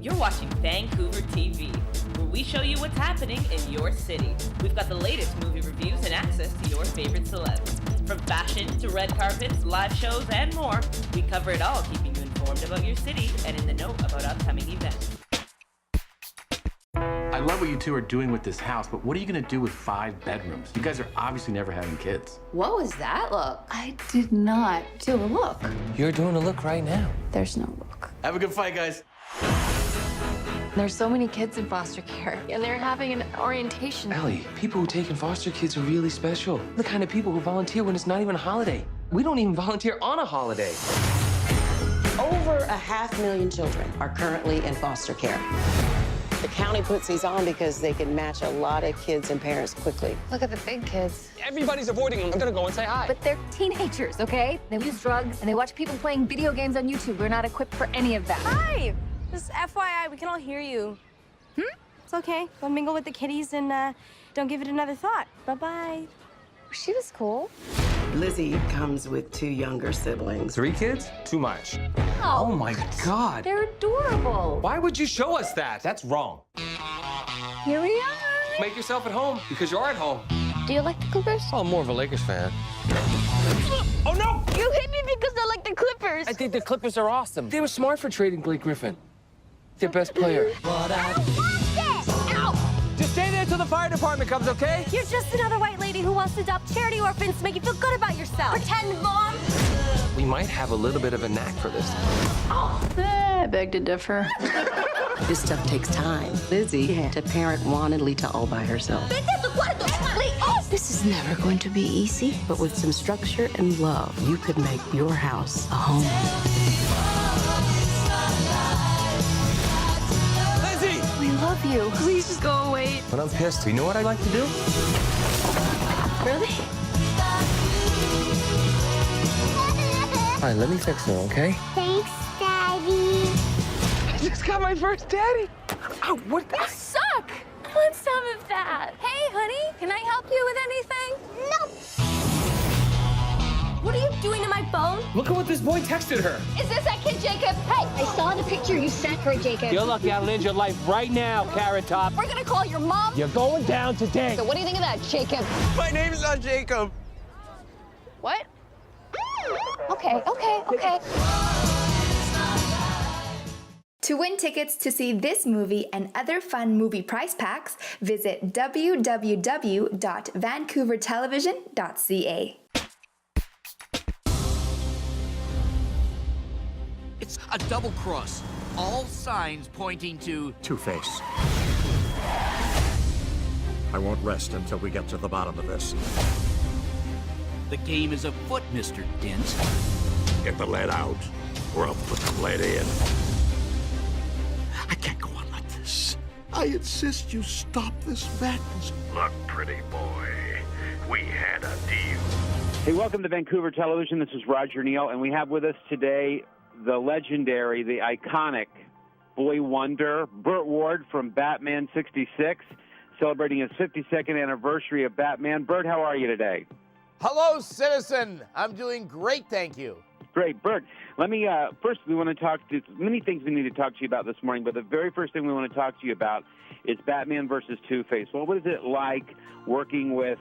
You're watching Vancouver TV, where we show you what's happening in your city. We've got the latest movie reviews and access to your favorite celebs. From fashion to red carpets, live shows, and more, we cover it all, keeping you informed about your city and in the know about upcoming events. I love what you two are doing with this house, but what are you going to do with 5 bedrooms? You guys are obviously never having kids. What was that look? I did not do a look. You're doing a look right now. There's no look. Have a good fight, guys. There's so many kids in foster care, and they're having an orientation. Ellie, people who take in foster kids are really special. The kind of people who volunteer when it's not even a holiday. We don't even volunteer on a holiday. Over 500,000 children are currently in foster care. The county puts these on because they can match a lot of kids and parents quickly. Look at the big kids. Everybody's avoiding them. I'm gonna go and say hi. But they're teenagers, okay? They use drugs, and they watch people playing video games on YouTube. We're not equipped for any of that. Hi! Just FYI, we can all hear you. It's okay. Go mingle with the kitties and don't give it another thought. Bye-bye. She was cool. Lizzie comes with 2 younger siblings. 3 kids? Too much. Oh my God. They're adorable. Why would you show us that? That's wrong. Here we are. Make yourself at home because you're at home. Do you like the Clippers? Oh, I'm more of a Lakers fan. Oh no! You hit me because I like the Clippers. I think the Clippers are awesome. They were smart for trading Blake Griffin. Their best player. Ow! Just stay there till the fire department comes, okay? You're just another white lady who wants to adopt charity orphans to make you feel good about yourself. Pretend mom. We might have a little bit of a knack for this. I beg to differ. This stuff takes time. Lizzie had to parent Juan and Lita all by herself. This is never going to be easy. But with some structure and love, you could make your house a home. Lizzie! We love you. Please just go away. When I'm pissed, you know what I like to do? Really? All right, let me fix her, okay? Thanks, Daddy. I just got my first daddy. Oh, what? You suck. I want some of that. Hey, honey, can I help you with anything? Nope. What are you doing to my phone? Look at what this boy texted her. Is this that kid, Jacob? Hey, I saw the picture you sent her, Jacob. You're lucky I don't end your life right now, Carrot Top. we're gonna call your mom. You're going down today. So what do you think of that, Jacob? My name's not Jacob. What? Okay. To win tickets to see this movie and other fun movie prize packs, visit www.vancouvertelevision.ca. It's a double cross. All signs pointing to Two-Face. I won't rest until we get to the bottom of this. the game is afoot, Mr. Dent. Get the lead out, or I'll put the lead in. I can't go on like this. I insist you stop this madness. Look, pretty boy, we had a deal. Hey, welcome to Vancouver Television. This is Roger Neal, and we have with us today the legendary, the iconic boy wonder, Burt Ward from Batman '66, celebrating his 52nd anniversary of Batman. Burt, how are you today? Hello, citizen. I'm doing great, thank you. Great, Burt. Let me, first, we want to talk to, many things we need to talk to you about this morning, but the very first thing we want to talk to you about is Batman versus Two-Face. Well, what is it like working with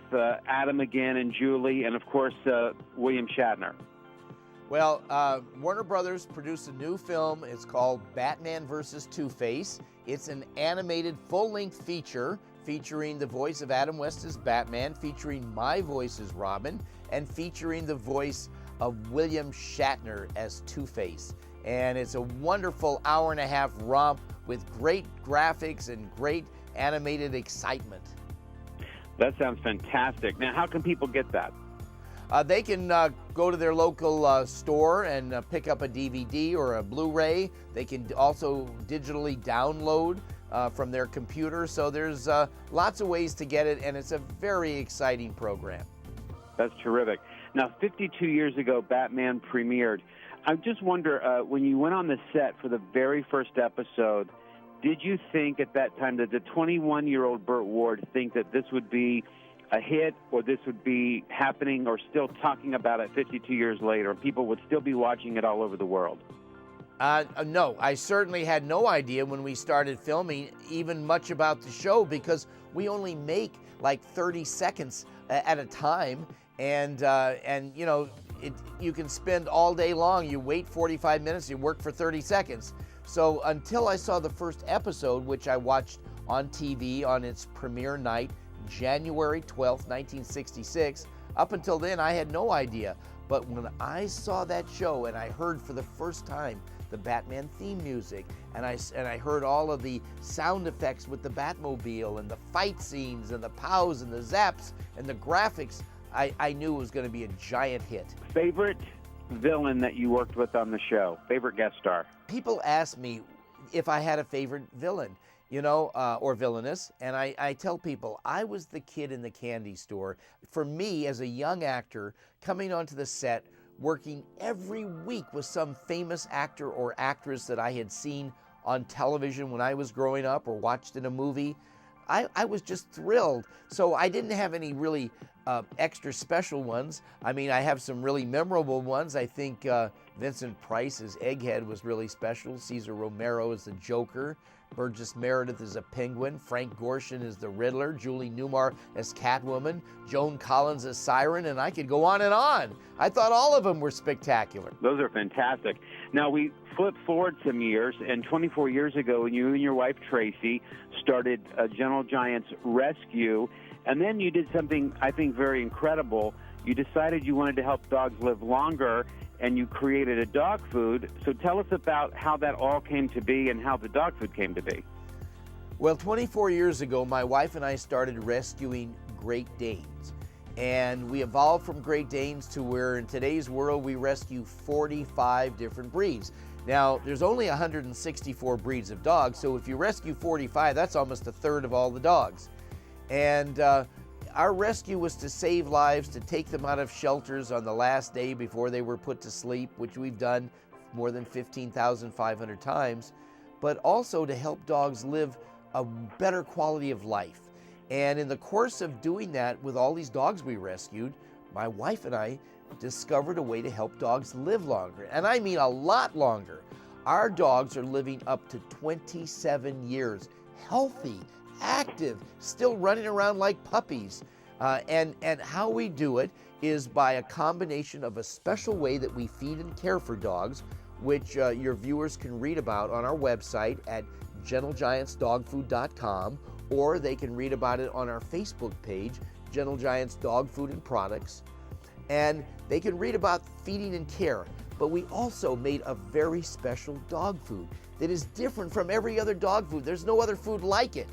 Adam again and Julie and, of course, William Shatner? Well, Warner Brothers produced a new film. It's called Batman versus Two-Face. It's an animated full-length feature featuring the voice of Adam West as Batman, featuring my voice as Robin, and featuring the voice of William Shatner as Two-Face. And it's a wonderful hour-and-a-half romp with great graphics and great animated excitement. That sounds fantastic. Now, how can people get that? They can go to their local store and pick up a DVD or a Blu-ray. They can also digitally download from their computer. So there's lots of ways to get it, and it's a very exciting program. That's terrific. Now, 52 years ago, Batman premiered. I just wonder, when you went on the set for the very first episode, did you think at that time that the 21-year-old Burt Ward think that this would be a hit, or this would be happening or still talking about it 52 years later, and people would still be watching it all over the world? No, I certainly had no idea when we started filming even much about the show, because we only make like 30 seconds at a time, and you know, you can spend all day long. You wait 45 minutes, you work for 30 seconds. So until I saw the first episode, which I watched on TV on its premiere night, January 12th, 1966, up until then I had no idea. But when I saw that show and I heard for the first time the Batman theme music, and I heard all of the sound effects with the Batmobile and the fight scenes and the pows and the zaps and the graphics, I knew it was going to be a giant hit. Favorite villain that you worked with on the show? Favorite guest star? People ask me if I had a favorite villain, you know, or villainess, and I tell people I was the kid in the candy store. For me, as a young actor, coming onto the set, working every week with some famous actor or actress that I had seen on television when I was growing up or watched in a movie, I was just thrilled. So I didn't have any really extra special ones. I mean, I have some really memorable ones. I think Vincent Price as Egghead was really special. Cesar Romero as the Joker. Burgess Meredith as a Penguin, Frank Gorshin as the Riddler, Julie Newmar as Catwoman, Joan Collins as Siren, and I could go on and on. I thought all of them were spectacular. Those are fantastic. Now, we flip forward some years, and 24 years ago, when you and your wife, Tracy, started Gentle Giant's Rescue, and then you did something, I think, very incredible. You decided you wanted to help dogs live longer, and you created a dog food. So tell us about how that all came to be and how the dog food came to be. Well, 24 years ago, my wife and I started rescuing Great Danes. And we evolved from Great Danes to where in today's world we rescue 45 different breeds. Now, there's only 164 breeds of dogs, so if you rescue 45, that's almost a third of all the dogs. And our rescue was to save lives, to take them out of shelters on the last day before they were put to sleep, which we've done more than 15,500 times, but also to help dogs live a better quality of life. And in the course of doing that with all these dogs we rescued, my wife and I discovered a way to help dogs live longer. And I mean a lot longer. Our dogs are living up to 27 years, healthy, active, still running around like puppies. And how we do it is by a combination of a special way that we feed and care for dogs, which your viewers can read about on our website at gentlegiantsdogfood.com, or they can read about it on our Facebook page, Gentle Giants Dog Food and Products, and they can read about feeding and care. But we also made a very special dog food that is different from every other dog food. There's no other food like it.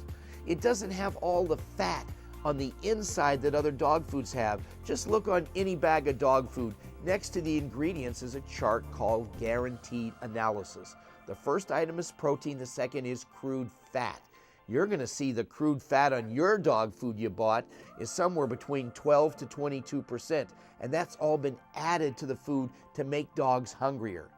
It doesn't have all the fat on the inside that other dog foods have. Just look on any bag of dog food. Next to the ingredients is a chart called Guaranteed Analysis. The first item is protein, the second is crude fat. You're going to see the crude fat on your dog food you bought is somewhere between 12 to 22%, and that's all been added to the food to make dogs hungrier.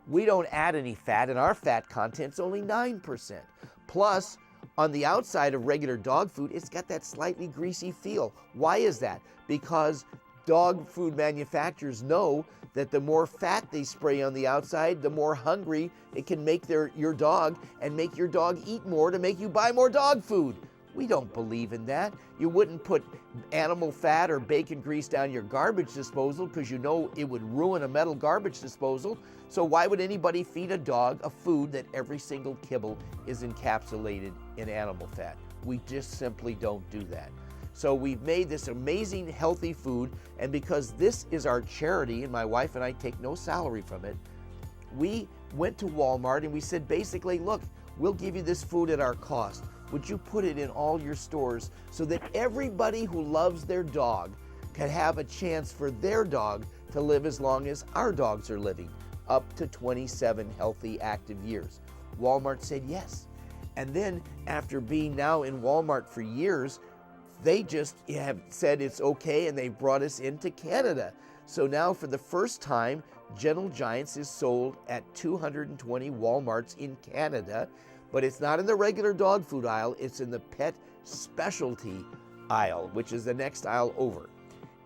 We don't add any fat, and our fat content's only 9%. Plus, on the outside of regular dog food, it's got that slightly greasy feel. Why is that? Because dog food manufacturers know that the more fat they spray on the outside, the more hungry it can make your dog and make your dog eat more to make you buy more dog food. We don't believe in that. You wouldn't put animal fat or bacon grease down your garbage disposal because you know it would ruin a metal garbage disposal. So why would anybody feed a dog a food that every single kibble is encapsulated in animal fat? We just simply don't do that. So we've made this amazing healthy food, and because this is our charity and my wife and I take no salary from it, we went to Walmart and we said basically, look, we'll give you this food at our cost. Would you put it in all your stores so that everybody who loves their dog can have a chance for their dog to live as long as our dogs are living, up to 27 healthy, active years? Walmart said yes. And then after being now in Walmart for years, they just have said it's okay, and they've brought us into Canada. So now for the first time, Gentle Giants is sold at 220 Walmarts in Canada, but it's not in the regular dog food aisle, it's in the pet specialty aisle, which is the next aisle over.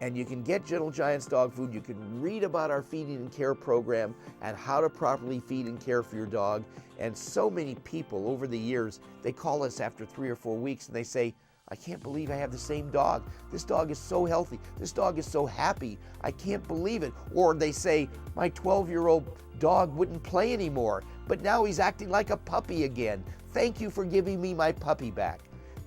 And you can get Gentle Giants dog food. You can read about our feeding and care program and how to properly feed and care for your dog. And so many people over the years, they call us after 3 or 4 weeks and they say, I can't believe I have the same dog. This dog is so healthy. This dog is so happy. I can't believe it. Or they say, my 12-year-old dog wouldn't play anymore, but now he's acting like a puppy again. Thank you for giving me my puppy back.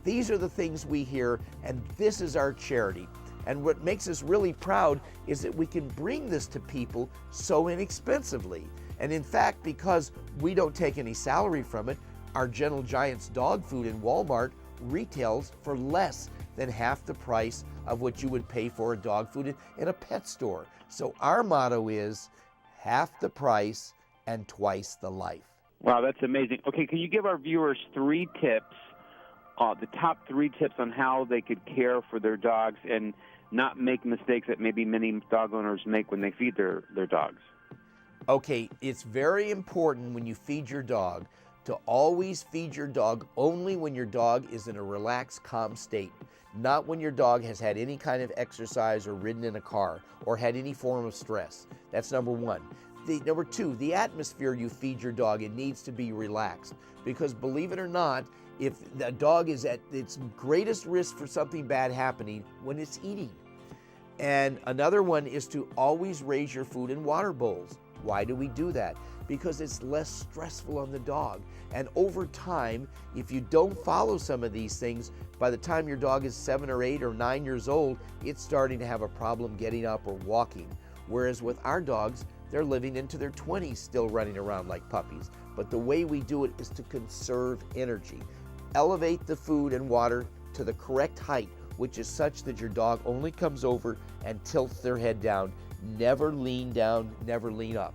These are the things we hear, and this is our charity. And what makes us really proud is that we can bring this to people so inexpensively. And in fact, because we don't take any salary from it, our Gentle Giants dog food in Walmart retails for less than half the price of what you would pay for a dog food in a pet store. So our motto is half the price and twice the life. Wow, that's amazing. Okay, can you give our viewers 3 tips, the top 3 tips on how they could care for their dogs and not make mistakes that maybe many dog owners make when they feed their dogs? Okay, it's very important when you feed your dog to always feed your dog only when your dog is in a relaxed, calm state, not when your dog has had any kind of exercise or ridden in a car or had any form of stress. That's number 1. Number 2, the atmosphere you feed your dog, it needs to be relaxed, because believe it or not, if the dog is at its greatest risk for something bad happening when it's eating. And another one is to always raise your food in water bowls. Why do we do that? Because it's less stressful on the dog. And over time, if you don't follow some of these things, by the time your dog is 7 or 8 or 9 years old, it's starting to have a problem getting up or walking. Whereas with our dogs, they're living into their 20s still running around like puppies. But the way we do it is to conserve energy. Elevate the food and water to the correct height, which is such that your dog only comes over and tilts their head down. Never lean down, never lean up.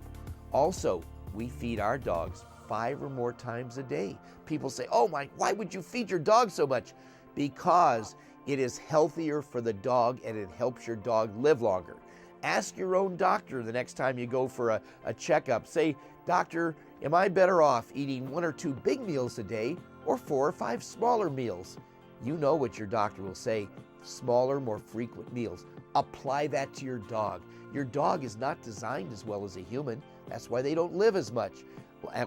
Also, we feed our dogs 5 or more times a day. People say, oh my, why would you feed your dog so much? Because it is healthier for the dog and it helps your dog live longer. Ask your own doctor the next time you go for a checkup. Say, doctor, am I better off eating 1 or 2 big meals a day or 4 or 5 smaller meals? You know what your doctor will say, smaller, more frequent meals. Apply that to your dog. Your dog is not designed as well as a human. That's why they don't live as much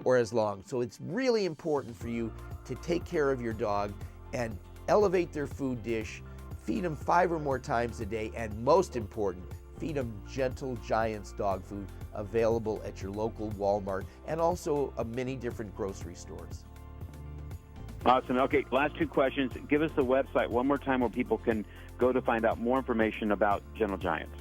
or as long. So it's really important for you to take care of your dog and elevate their food dish, feed them 5 or more times a day, and most important, feed them Gentle Giants dog food available at your local Walmart and also many different grocery stores. Awesome. Okay, last 2 questions. Give us the website one more time where people can go to find out more information about Gentle Giants.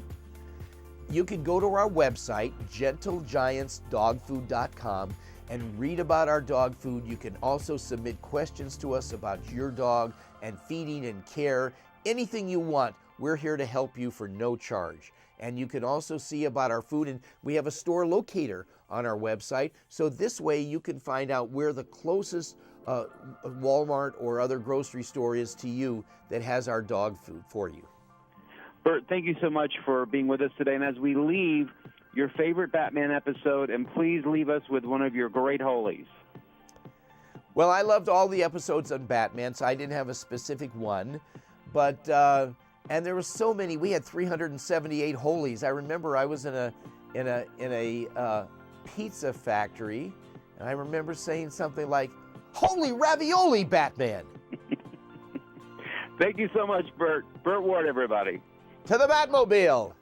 You can go to our website, gentlegiantsdogfood.com, and read about our dog food. You can also submit questions to us about your dog and feeding and care. Anything you want, we're here to help you for no charge. And you can also see about our food, and we have a store locator on our website. So this way you can find out where the closest Walmart or other grocery store is to you that has our dog food for you. Burt, thank you so much for being with us today. And as we leave, your favorite Batman episode, and please leave us with one of your great holies. Well, I loved all the episodes on Batman, so I didn't have a specific one. But, and there were so many. We had 378 holies. I remember I was in a pizza factory, and I remember saying something like, "Holy ravioli, Batman!" Thank you so much, Burt. Burt Ward, everybody. To the Batmobile.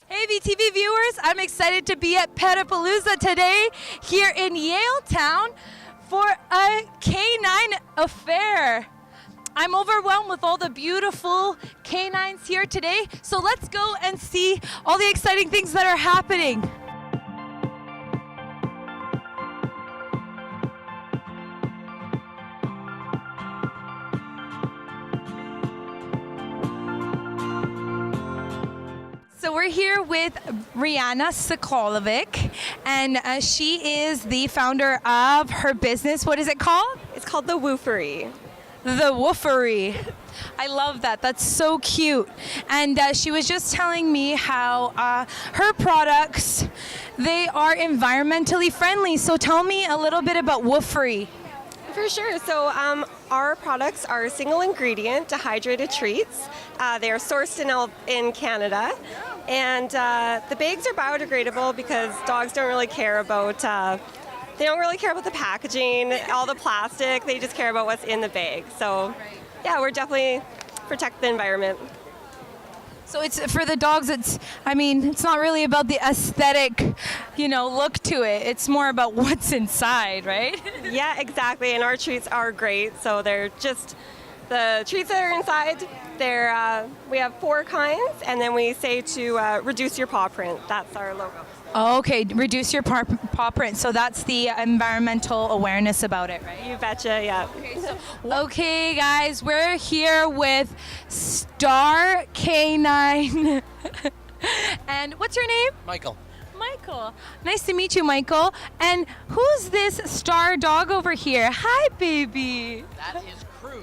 Hey VTV viewers, I'm excited to be at Petapalooza today here in Yaletown for a canine affair. I'm overwhelmed with all the beautiful canines here today, so let's go and see all the exciting things that are happening. So we're here with Rihanna Sokolovic, and she is the founder of her business. What is it called? It's called The Woofery. The Woofery. I love that. That's so cute. And she was just telling me how her products, they are environmentally friendly. So tell me a little bit about Woofery. For sure. So Our products are single ingredient dehydrated treats. They are sourced in Canada. And the bags are biodegradable because dogs don't really care about the packaging, all the plastic. They just care about what's in the bag. So yeah, we're definitely protect the environment. So it's for the dogs, it's not really about the aesthetic, look to it. It's more about what's inside, right? Yeah, exactly. And our treats are great. So they're just the treats that are inside. We have 4 kinds, and then we say to reduce your paw print. That's our logo. Okay, reduce your paw print. So that's the environmental awareness about it, right? You betcha, yeah. Okay, guys, we're here with Star K9. And what's your name? Michael. Michael. Nice to meet you, Michael. And who's this star dog over here? Hi, baby. That is Cruz.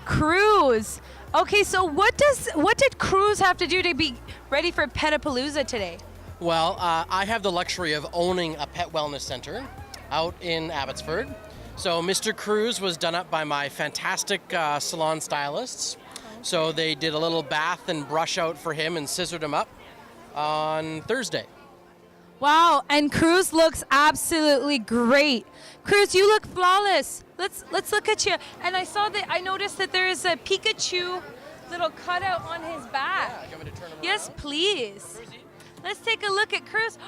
Cruz. Okay, so what did Cruz have to do to be ready for Petapalooza today? Well, I have the luxury of owning a pet wellness center out in Abbotsford. So Mr. Cruz was done up by my fantastic salon stylists. So they did a little bath and brush out for him and scissored him up on Thursday. Wow, and Cruz looks absolutely great. Cruz, you look flawless. Let's look at you. And I noticed that there is a Pikachu little cutout on his back. Yeah, you want me to turn him Yes, around? please. Let's take a look at Cruz.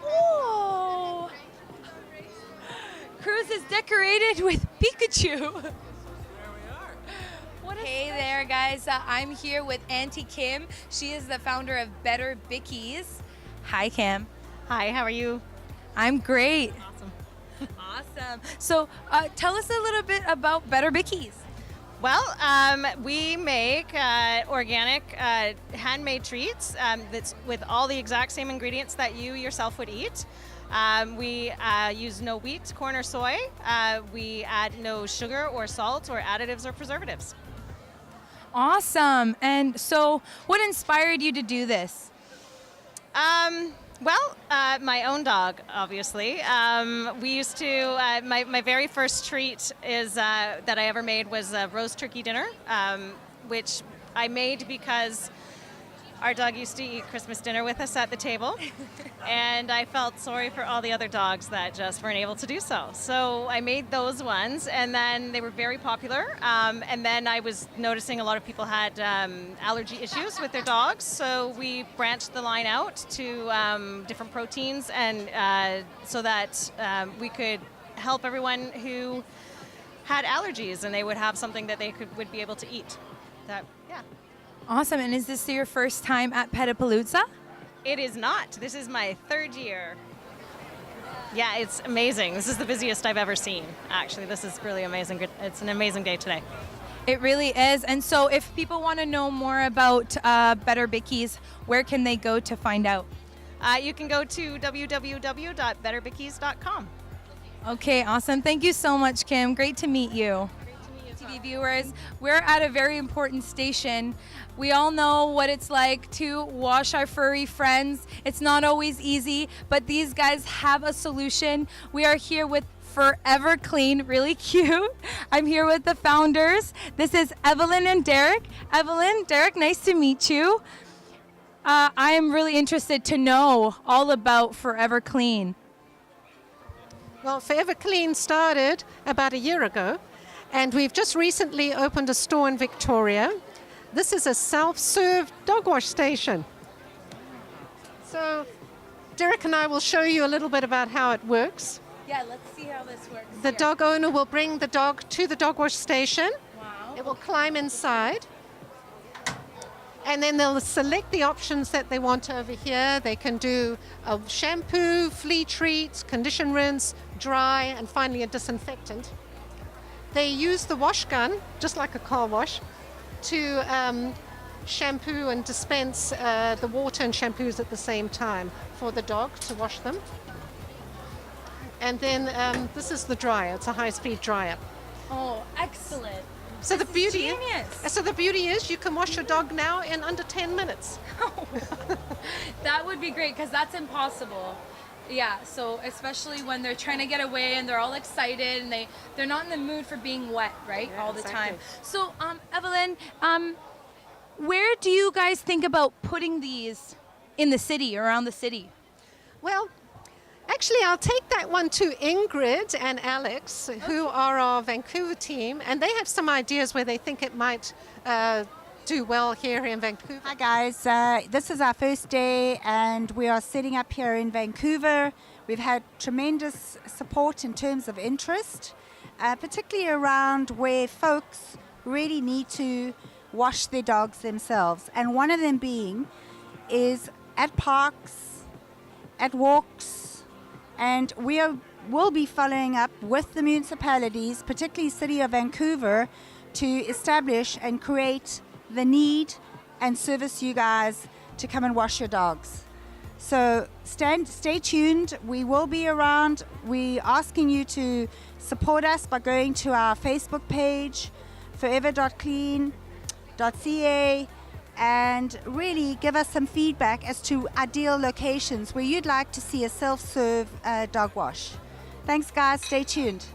Oh! Cruz is decorated with Pikachu. Hey there, guys. I'm here with Auntie Kim. She is the founder of Better Bickies. Hi, Kim. Hi, how are you? I'm great. Awesome. Awesome. So tell us a little bit about Better Bickies. Well, we make organic, handmade treats that's with all the exact same ingredients that you yourself would eat. We use no wheat, corn, or soy. We add no sugar or salt or additives or preservatives. Awesome. And so what inspired you to do this? Well, my own dog, obviously. We used to, my very first treat that I ever made was a roast turkey dinner, which I made because our dog used to eat Christmas dinner with us at the table, and I felt sorry for all the other dogs that just weren't able to do so. So I made those ones, and then they were very popular, and then I was noticing a lot of people had allergy issues with their dogs, so we branched the line out to different proteins, and so that we could help everyone who had allergies, and they would have something that they would be able to eat. Yeah. Awesome. And is this your first time at Petapalooza? It is not. This is my 3rd year. Yeah, it's amazing. This is the busiest I've ever seen, actually. This is really amazing. It's an amazing day today. It really is. And so if people want to know more about Better Bickies, where can they go to find out? You can go to www.betterbickies.com. Okay, awesome. Thank you so much, Kim. Great to meet you. TV viewers, we're at a very important station. We all know what it's like to wash our furry friends. It's not always easy, but these guys have a solution. We are here with Forever Clean, really cute. I'm here with the founders. This is Evelyn and Derek. Evelyn, Derek, nice to meet you. I am really interested to know all about Forever Clean. Well, Forever Clean started about a year ago. And we've just recently opened a store in Victoria. This is a self-serve dog wash station. So Derek and I will show you a little bit about how it works. Yeah, let's see how this works. The dog owner will bring the dog to the dog wash station. Wow. It will climb inside. And then they'll select the options that they want over here. They can do a shampoo, flea treat, condition rinse, dry, and finally a disinfectant. They use the wash gun, just like a car wash, to shampoo and dispense the water and shampoos at the same time for the dog to wash them. And then this is the dryer. It's a high-speed dryer. Oh, excellent. So the beauty is you can wash your dog now in under 10 minutes. That would be great because that's impossible. Yeah, so especially when they're trying to get away and they're all excited and they're not in the mood for being wet, right? Yeah, all the exactly. time. So, Evelyn, where do you guys think about putting these in the city, around the city? Well, actually, I'll take that one to Ingrid and Alex, who are our Vancouver team, and they have some ideas where they think it might do well here in Vancouver. Hi guys, this is our first day and we are setting up here in Vancouver. We've had tremendous support in terms of interest, particularly around where folks really need to wash their dogs themselves. And one of them being is at parks, at walks, and will be following up with the municipalities, particularly City of Vancouver, to establish and create the need and service you guys to come and wash your dogs. So stay tuned. We will be around. We're asking you to support us by going to our Facebook page, forever.clean.ca, and really give us some feedback as to ideal locations where you'd like to see a self-serve dog wash. Thanks, guys. Stay tuned.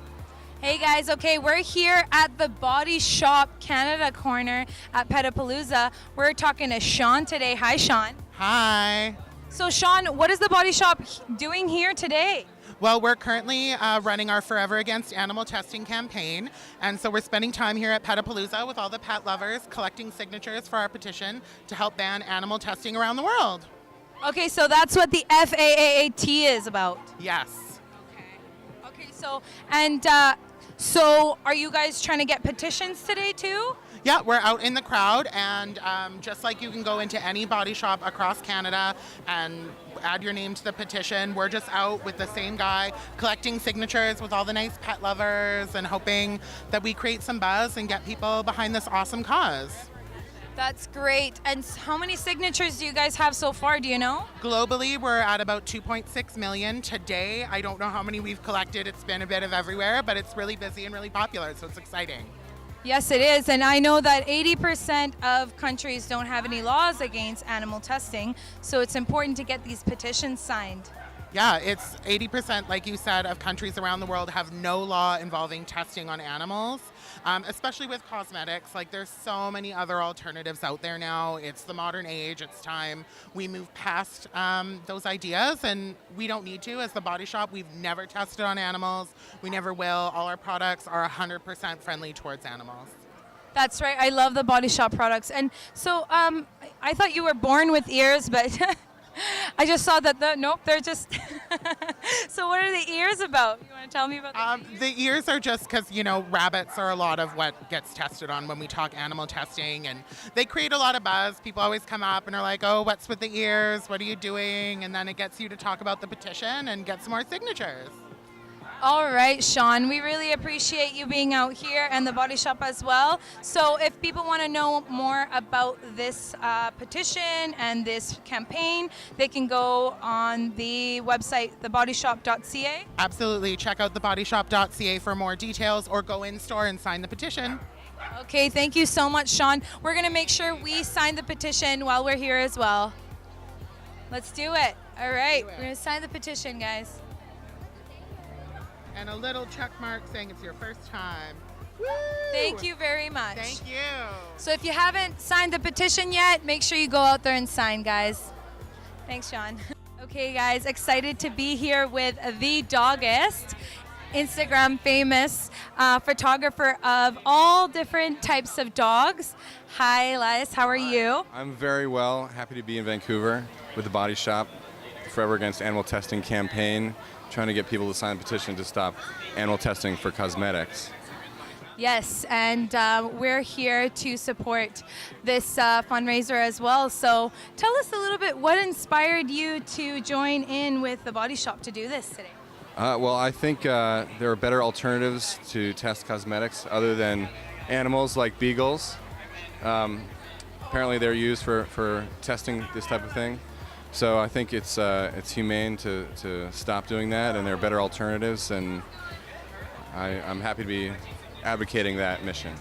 Hey guys, okay, we're here at the Body Shop Canada corner at Petapalooza. We're talking to Sean today. Hi, Sean. Hi. So, Sean, what is the Body Shop doing here today? Well, we're currently running our Forever Against Animal Testing campaign, and so we're spending time here at Petapalooza with all the pet lovers, collecting signatures for our petition to help ban animal testing around the world. Okay, so that's what the FAAAT is about. Yes. Okay, so are you guys trying to get petitions today too? Yeah, we're out in the crowd, and just like you can go into any body shop across Canada and add your name to the petition, we're just out with the same guy collecting signatures with all the nice pet lovers and hoping that we create some buzz and get people behind this awesome cause. That's great. And how many signatures do you guys have so far? Do you know? Globally, we're at about 2.6 million today. I don't know how many we've collected. It's been a bit of everywhere, but it's really busy and really popular, so it's exciting. Yes, it is. And I know that 80% of countries don't have any laws against animal testing, so it's important to get these petitions signed. Yeah, it's 80%, like you said, of countries around the world have no law involving testing on animals, especially with cosmetics. Like, there's so many other alternatives out there now. It's the modern age. It's time we move past those ideas, and we don't need to. As the Body Shop, we've never tested on animals. We never will. All our products are 100% friendly towards animals. That's right. I love the Body Shop products. And so I thought you were born with ears, but I just saw that nope, they're just So what are the ears about? You want to tell me about the ears are just because, you know, rabbits are a lot of what gets tested on when we talk animal testing, and they create a lot of buzz. People always come up and are like, oh, what's with the ears? What are you doing? And then it gets you to talk about the petition and get some more signatures. All right, Sean, we really appreciate you being out here and the Body Shop as well. So if people want to know more about this petition and this campaign, they can go on the website, thebodyshop.ca. Absolutely. Check out thebodyshop.ca for more details, or go in store and sign the petition. Okay, thank you so much, Sean. We're going to make sure we sign the petition while we're here as well. Let's do it. All right, we're going to sign the petition, guys. And a little check mark saying it's your first time. Woo! Thank you very much. Thank you. So if you haven't signed the petition yet, make sure you go out there and sign, guys. Thanks, Sean. Okay, guys, excited to be here with the Doggist, Instagram famous photographer of all different types of dogs. Hi, Elias, how are you? I'm very well. Happy to be in Vancouver with the Body Shop, the Forever Against Animal Testing campaign, trying to get people to sign a petition to stop animal testing for cosmetics. Yes, and we're here to support this fundraiser as well. So tell us a little bit, what inspired you to join in with the Body Shop to do this today? Well, I think there are better alternatives to test cosmetics other than animals like beagles. Apparently they're used for testing this type of thing. So I think it's humane to stop doing that, and there are better alternatives, and I'm happy to be advocating that mission.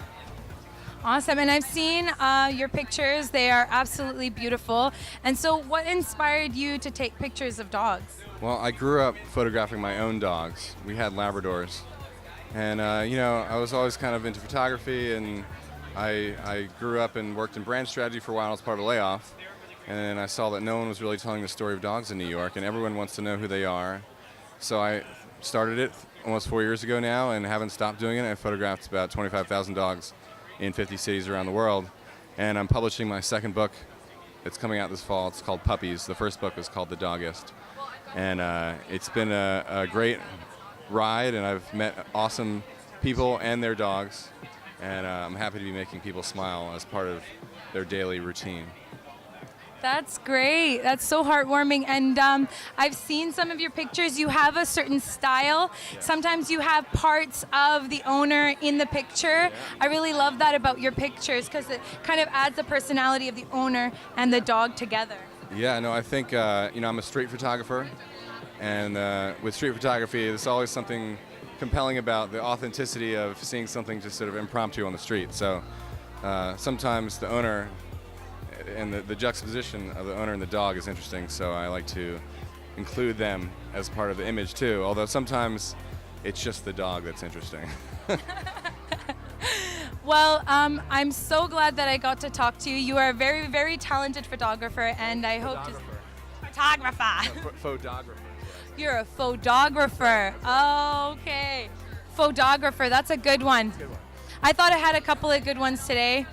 Awesome. And I've seen your pictures. They are absolutely beautiful. And so what inspired you to take pictures of dogs? Well, I grew up photographing my own dogs. We had Labradors. And, you know, I was always kind of into photography, and I grew up and worked in brand strategy for a while. I was part of a layoff. And then I saw that no one was really telling the story of dogs in New York, and everyone wants to know who they are. So I started it almost 4 years ago now and haven't stopped doing it. I photographed about 25,000 dogs in 50 cities around the world. And I'm publishing my second book. It's coming out this fall. It's called Puppies. The first book was called The Doggist. And it's been a great ride, and I've met awesome people and their dogs. And I'm happy to be making people smile as part of their daily routine. That's great. That's so heartwarming. And I've seen some of your pictures. You have a certain style. Sometimes you have parts of the owner in the picture. I really love that about your pictures because it kind of adds the personality of the owner and the dog together. Yeah, no, I think, you know, I'm a street photographer. And with street photography, there's always something compelling about the authenticity of seeing something just sort of impromptu on the street. So sometimes the owner and the juxtaposition of the owner and the dog is interesting, so I like to include them as part of the image too, although sometimes it's just the dog that's interesting. Well, I'm so glad that I got to talk to you. You are a very, very talented photographer, and I hope to... Photographer. Photographer. You're a photographer. Oh, okay. Photographer, that's a good one. I thought I had a couple of good ones today.